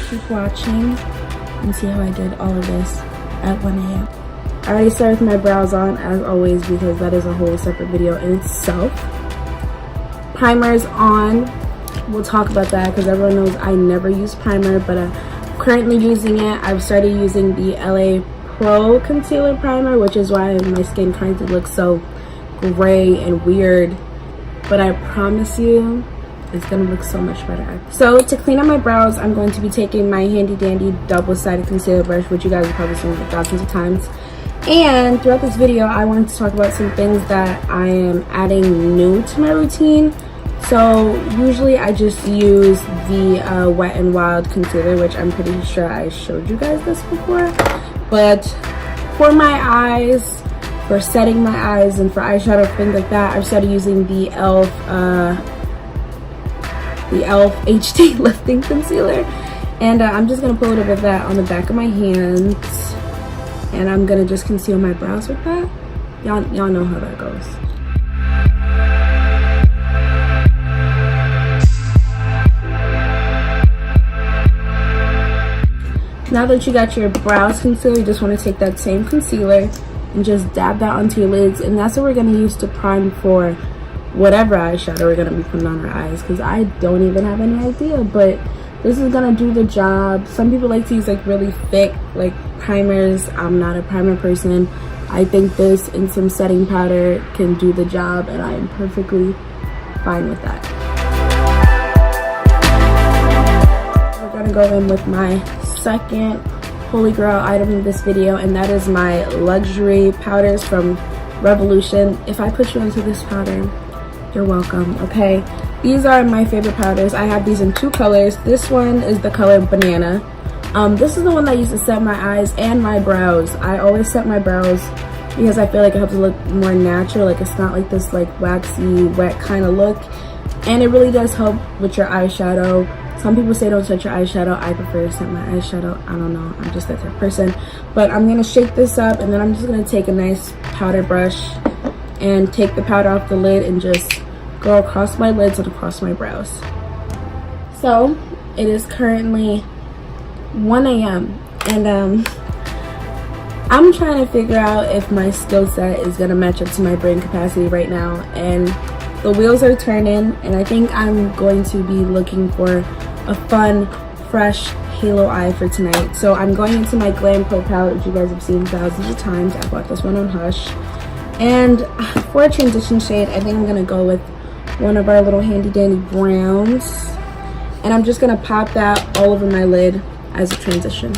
Keep watching and see how I did all of this at 1 a.m. I already started with my brows on, as always, because that is a whole separate video in itself. Primer's on. We'll talk about that because everyone knows I never use primer, but I'm currently using it. I've started using the LA Pro Concealer Primer, which is why my skin kind of looks so gray and weird. But I promise you, it's gonna look so much better. So to clean up my brows, I'm going to be taking my handy dandy double-sided concealer brush, which you guys have probably seen like thousands of times. And throughout this video, I wanted to talk about some things that I am adding new to my routine. So usually I just use the Wet n Wild concealer, which I'm pretty sure I showed you guys this before. But for my eyes, for setting my eyes, and for eyeshadow, things like that, I've started using the e.l.f. HD Lifting Concealer. And I'm just gonna put a little bit of that on the back of my hands, and I'm gonna just conceal my brows with that. Y'all know how that goes. Now that you got your brows concealer, you just want to take that same concealer and just dab that onto your lids, and that's what we're going to use to prime for whatever eyeshadow we're going to be putting on our eyes, because I don't even have any idea, but this is going to do the job. Some people like to use like really thick like primers. I'm not a primer person. I think this and some setting powder can do the job, and I am perfectly fine with that. We're going to go in with my second holy grail item in this video, and that is my luxury powders from Revolution. If I put you into this powder, you're welcome. Okay, these are my favorite powders. I have these in two colors. This one is the color Banana. This is the one that I use to set my eyes and my brows. I always set my brows because I feel like it helps it look more natural, like it's not like this like waxy wet kind of look, and it really does help with your eyeshadow. Some people say don't set your eyeshadow. I prefer to set my eyeshadow. I don't know, I'm just that type of person. But I'm gonna shake this up, and then I'm just gonna take a nice powder brush and take the powder off the lid and just go across my lids and across my brows. So it is currently 1 a.m. and I'm trying to figure out if my skill set is gonna match up to my brain capacity right now, and the wheels are turning, and I think I'm going to be looking for a fun, fresh halo eye for tonight. So I'm going into my Glam Pro palette, which you guys have seen thousands of times. I bought this one on Hush. And for a transition shade, I think I'm gonna go with one of our little handy dandy browns. And I'm just gonna pop that all over my lid as a transition.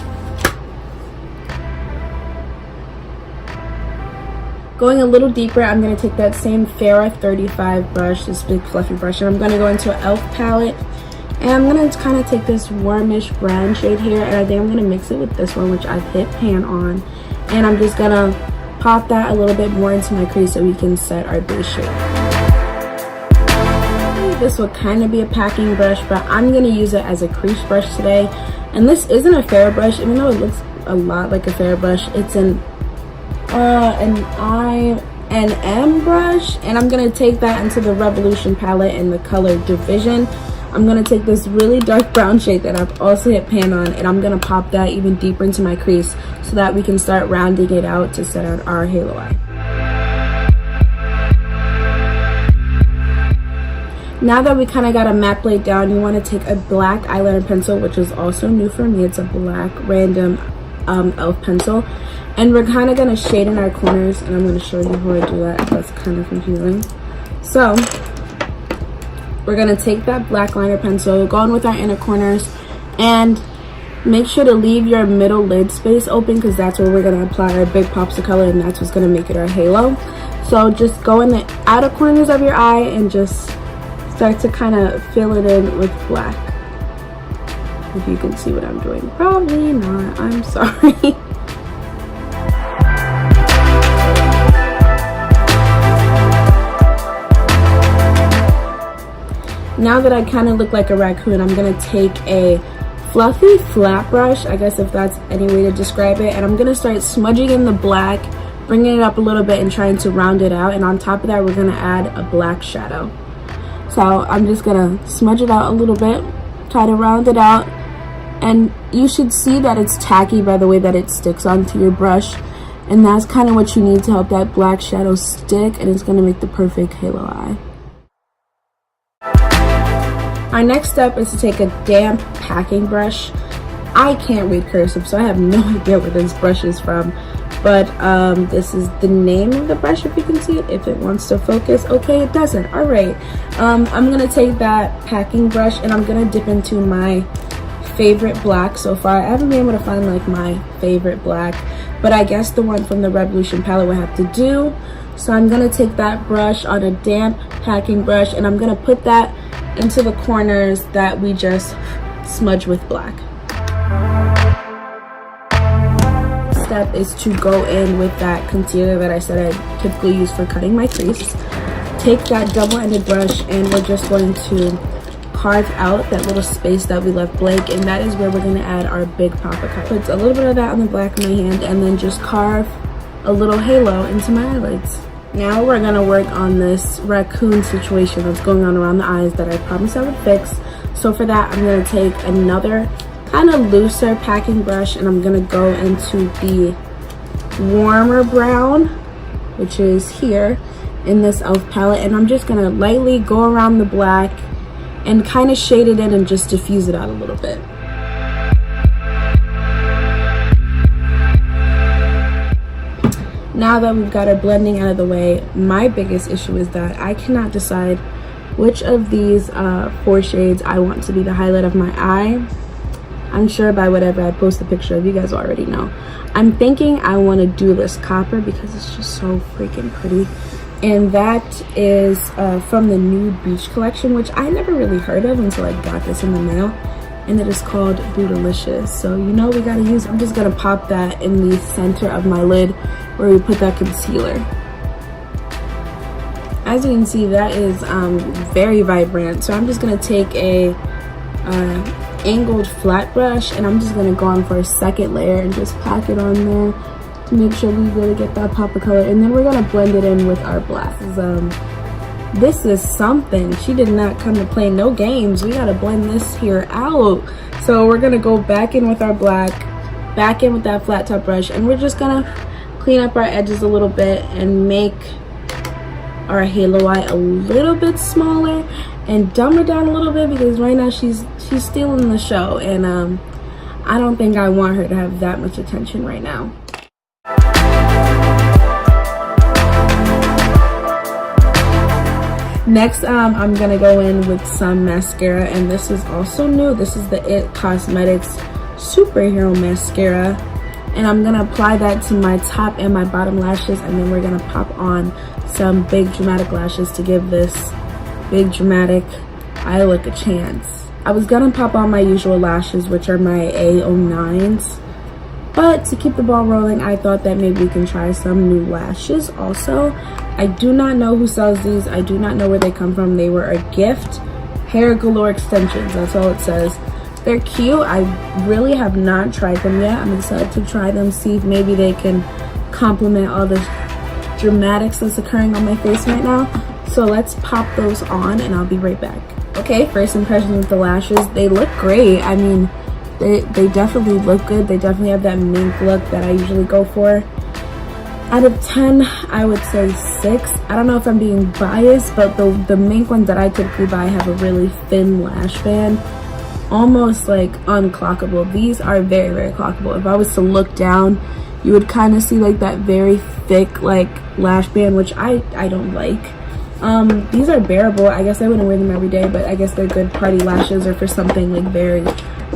Going a little deeper, I'm going to take that same Farrah 35 brush, this big fluffy brush, and I'm going to go into an e.l.f. palette. And I'm going to kind of take this warmish brown shade here, and I think I'm going to mix it with this one, which I've hit pan on. And I'm just going to pop that a little bit more into my crease so we can set our base shade. This will kind of be a packing brush, but I'm going to use it as a crease brush today. And this isn't a Farrah brush, even though it looks a lot like a Farrah brush. It's an I&M brush, and I'm gonna take that into the Revolution palette in the color Division. I'm gonna take this really dark brown shade that I've also hit pan on, and I'm gonna pop that even deeper into my crease so that we can start rounding it out to set out our halo eye. Now that we kind of got a map laid down, you want to take a black eyeliner pencil, which is also new for me. It's a black random e.l.f. pencil, and we're kind of going to shade in our corners, and I'm going to show you how I do that if that's kind of confusing. So we're going to take that black liner pencil, go in with our inner corners, and make sure to leave your middle lid space open, because that's where we're going to apply our big pops of color, and that's what's going to make it our halo. So just go in the outer corners of your eye and just start to kind of fill it in with black. If you can see what I'm doing. Probably not, I'm sorry. Now that I kind of look like a raccoon, I'm going to take a fluffy flat brush, I guess if that's any way to describe it, and I'm going to start smudging in the black, bringing it up a little bit and trying to round it out, and on top of that we're going to add a black shadow. So I'm just gonna smudge it out a little bit, try to round it out, and you should see that it's tacky by the way that it sticks onto your brush, and that's kind of what you need to help that black shadow stick, and it's gonna make the perfect halo eye. Our next step is to take a damp packing brush. I can't read cursive, so I have no idea where this brush is from, but this is the name of the brush, if you can see it, if it wants to focus. Okay, it doesn't. All right, I'm gonna take that packing brush and I'm gonna dip into my favorite black so far. I haven't been able to find like my favorite black, but I guess the one from the Revolution palette will have to do. So I'm gonna take that brush on a damp packing brush and I'm gonna put that into the corners that we just smudged with black. Step is to go in with that concealer that I said I typically use for cutting my crease. Take that double-ended brush and we're just going to carve out that little space that we left blank, and that is where we're going to add our big Papa cut. Put a little bit of that on the back of my hand and then just carve a little halo into my eyelids. Now we're going to work on this raccoon situation that's going on around the eyes that I promised I would fix. So for that, I'm going to take another kind of looser packing brush and I'm going to go into the warmer brown, which is here in this e.l.f. palette, and I'm just going to lightly go around the black and kind of shade it in and just diffuse it out a little bit. Now that we've got our blending out of the way, my biggest issue is that I cannot decide which of these 4 shades I want to be the highlight of my eye. I'm sure by whatever I post a picture of, you guys already know. I'm thinking I want to do this copper because it's just so freaking pretty. And that is from the Nude Beach collection, which I never really heard of until I got this in the mail. And it is called Bootylicious. So you know we gotta use it. I'm just gonna pop that in the center of my lid where we put that concealer. As you can see, that is very vibrant. So I'm just gonna take a angled flat brush and I'm just gonna go on for a second layer and just pack it on there to make sure we really get that pop of color, and then we're gonna blend it in with our black. This is something. She did not come to play no games. We gotta blend this here out. So we're gonna go back in with our black, back in with that flat top brush, and we're just gonna clean up our edges a little bit and make our halo eye a little bit smaller and dumb her down a little bit, because right now she's stealing the show, and I don't think I want her to have that much attention right now. Next, I'm gonna go in with some mascara, and this is also new. This is the IT Cosmetics Superhero Mascara, and I'm gonna apply that to my top and my bottom lashes, and then we're gonna pop on some big dramatic lashes to give this big dramatic eye look a chance. I was gonna pop on my usual lashes, which are my A09s, but to keep the ball rolling, I thought that maybe we can try some new lashes also. I do not know who sells these. I do not know where they come from. They were a gift. Hair Galore extensions, that's all it says. They're cute. I really have not tried them yet. I'm excited to try them, see if maybe they can complement all the dramatics that's occurring on my face right now. So let's pop those on and I'll be right back. Okay, first impressions with the lashes. They look great. I mean, they definitely look good. They definitely have that mink look that I usually go for. Out of 10, I would say 6. I don't know if I'm being biased, but the mink ones that I typically buy have a really thin lash band, almost like unclockable. These are very, very clockable. If I was to look down, you would kind of see like that very thick like lash band, which I don't like. These are bearable. I guess I wouldn't wear them every day, but I guess they're good party lashes or for something like very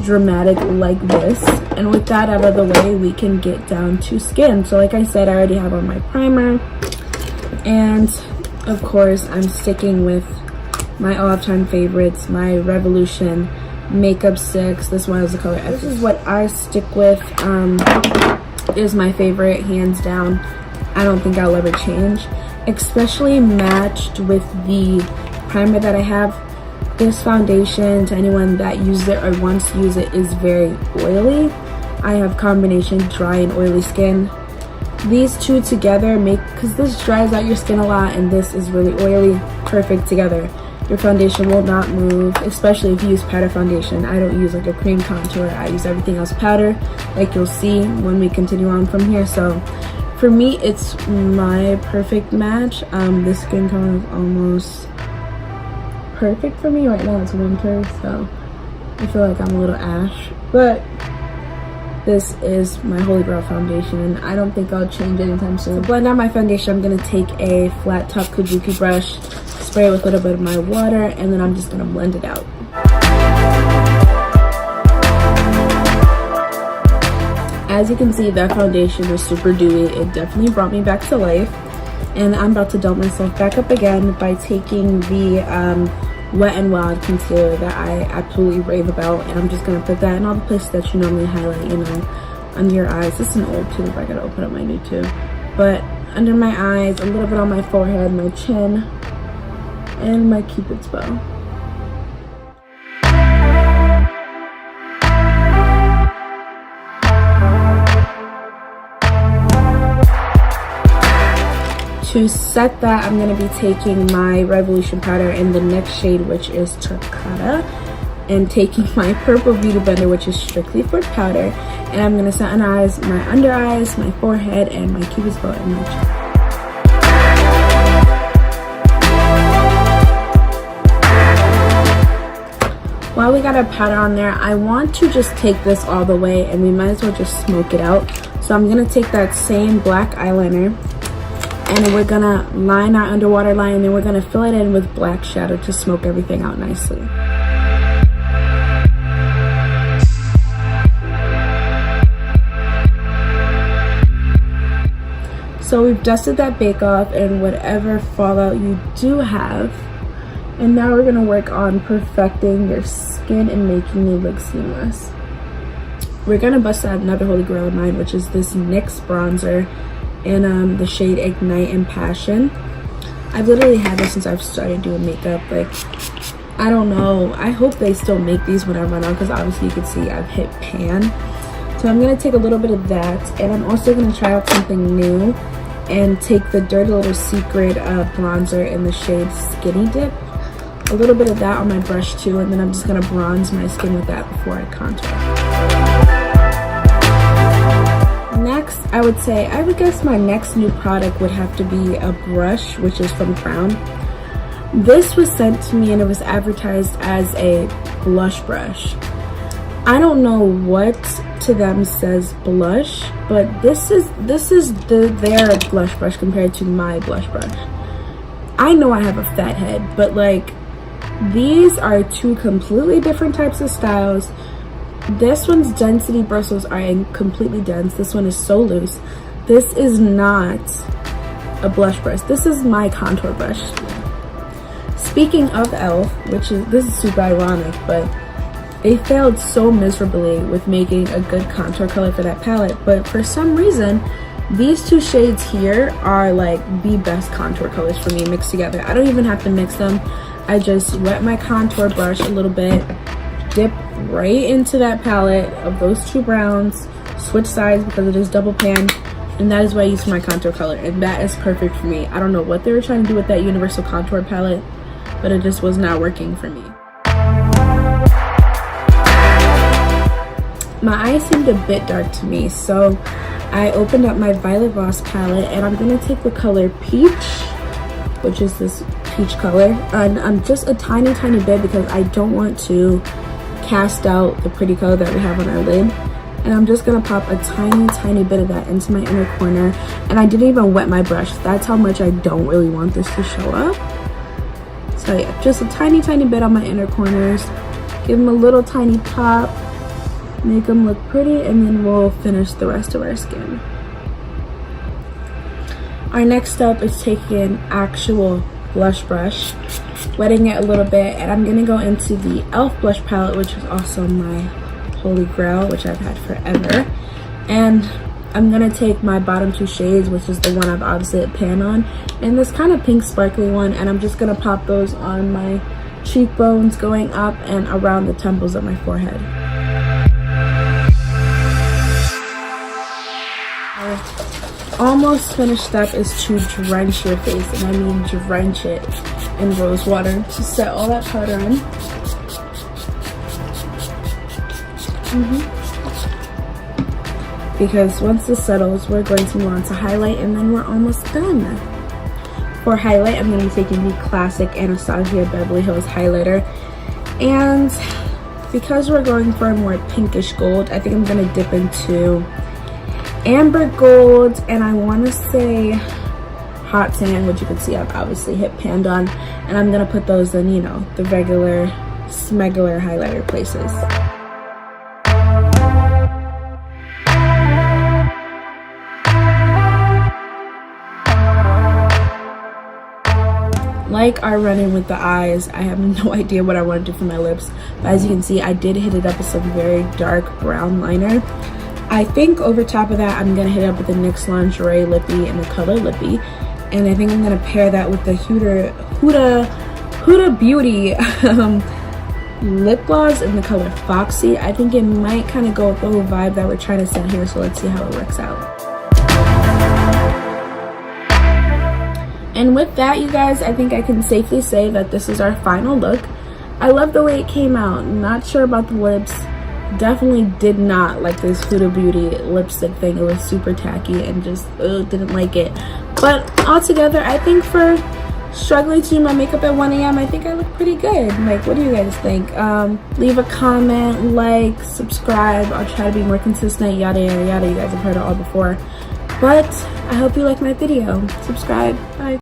dramatic like this. And with that out of the way, we can get down to skin. So like I said, I already have on my primer, and of course I'm sticking with my all-time favorites, my Revolution makeup sticks. This one is the color. This is what I stick with. Is my favorite, hands down. I don't think I'll ever change, especially matched with the primer that I have. This foundation, to anyone that uses it or wants to use it, is very oily. I have combination dry and oily skin. These two together make, because this dries out your skin a lot and this is really oily, perfect together. your foundation will not move, especially if you use powder foundation. I don't use like a cream contour. I use everything else powder, like you'll see when we continue on from here. So for me, it's my perfect match. This skin tone is almost perfect for me. Right now it's winter, so I feel like I'm a little ash, but this is my Holy Grail foundation, and I don't think I'll change anytime soon. To blend out my foundation, I'm gonna take a flat top kabuki brush, spray it with a little bit of my water, and then I'm just gonna blend it out. As you can see, that foundation is super dewy. It definitely brought me back to life, and I'm about to doll myself back up again by taking the Wet n Wild concealer that I absolutely rave about, and I'm just gonna put that in all the places that you normally highlight, you know, under your eyes. This is an old tube. I gotta open up my new tube. But under my eyes, a little bit on my forehead, my chin, and my Cupid's bow. To set that, I'm going to be taking my Revolution powder in the next shade, which is Terracotta, and taking my Purple Beauty Blender, which is strictly for powder, and I'm going to set my under eyes, my forehead, and my Cupid's bow and my chin. While we got our powder on there, I want to just take this all the way, and we might as well just smoke it out. So I'm going to take that same black eyeliner, and we're gonna line our underwater line, and then we're gonna fill it in with black shadow to smoke everything out nicely. So we've dusted that bake off and whatever fallout you do have. And now we're gonna work on perfecting your skin and making it look seamless. We're gonna bust out another Holy Grail of mine, which is this NYX bronzer in the shade Ignite and Passion. I've literally had this since I've started doing makeup. Like, I don't know, I hope they still make these when I run out, because obviously you can see I've hit pan. So I'm gonna take a little bit of that, and I'm also gonna try out something new and take the Dirty Little Secret bronzer in the shade Skinny Dip. A little bit of that on my brush too, and then I'm just gonna bronze my skin with that before I contour. Next, I would guess my next new product would have to be a brush, which is from Crown. This was sent to me and it was advertised as a blush brush. I don't know what to them says blush, but this is their blush brush compared to my blush brush. I know I have a fat head, but like, these are two completely different types of styles. This one's density bristles are completely dense. This one is so loose. This is not a blush brush. This is my contour brush. Speaking of e.l.f., this is super ironic, but they failed so miserably with making a good contour color for that palette. But for some reason, these two shades here are like the best contour colors for me mixed together. I don't even have to mix them. I just wet my contour brush a little bit, dip right into that palette of those two browns, switch sides because it is double pan, and that is what I use for my contour color, and that is perfect for me. I don't know what they were trying to do with that universal contour palette, but it just was not working for me. My eyes seemed a bit dark to me, so I opened up my Violet Voss palette, and I'm going to take the color Peach, which is this peach color, and I'm just a tiny bit because I don't want to cast out the pretty color that we have on our lid, and I'm just gonna pop a tiny bit of that into my inner corner, and I didn't even wet my brush. That's how much I don't really want this to show up. So yeah, just a tiny bit on my inner corners, give them a little tiny pop, make them look pretty, and then we'll finish the rest of our skin. Our next step is taking an actual blush brush, wetting it a little bit, and I'm gonna go into the e.l.f. blush palette, which is also my Holy Grail, which I've had forever. And I'm gonna take my bottom two shades, which is the one I've obviously hit pan on, and this kind of pink sparkly one, and I'm just gonna pop those on my cheekbones going up and around the temples of my forehead. almost finished step is to drench your face, and I mean drench it in rose water to set all that powder in. Because once this settles, we're going to move on to highlight, and then we're almost done. For highlight, I'm going to be taking the classic Anastasia Beverly Hills highlighter, and because we're going for a more pinkish gold, I think I'm going to dip into amber gold, and I want to say hot tan, which you can see I've obviously hit panned on, and I'm going to put those in, you know, the regular smegular highlighter places. Like our run-in with the eyes, I have no idea what I want to do for my lips, but as you can see, I did hit it up with some very dark brown liner. I think over top of that, I'm going to hit it up with the NYX Lingerie Lippy in the color Lippy, and I think I'm going to pair that with the Huda Beauty lip gloss in the color Foxy. I think it might kind of go with the whole vibe that we're trying to set here, so let's see how it works out. And with that, you guys, I think I can safely say that this is our final look. I love the way it came out. Not sure about the lips. Definitely did not like this Huda Beauty lipstick thing. It was super tacky and just didn't like it. But altogether, I think for struggling to do my makeup at 1 a.m., I think I look pretty good. Like, what do you guys think? Leave a comment, like, subscribe. I'll try to be more consistent, yada yada yada. You guys have heard it all before. But I hope you like my video. Subscribe. Bye.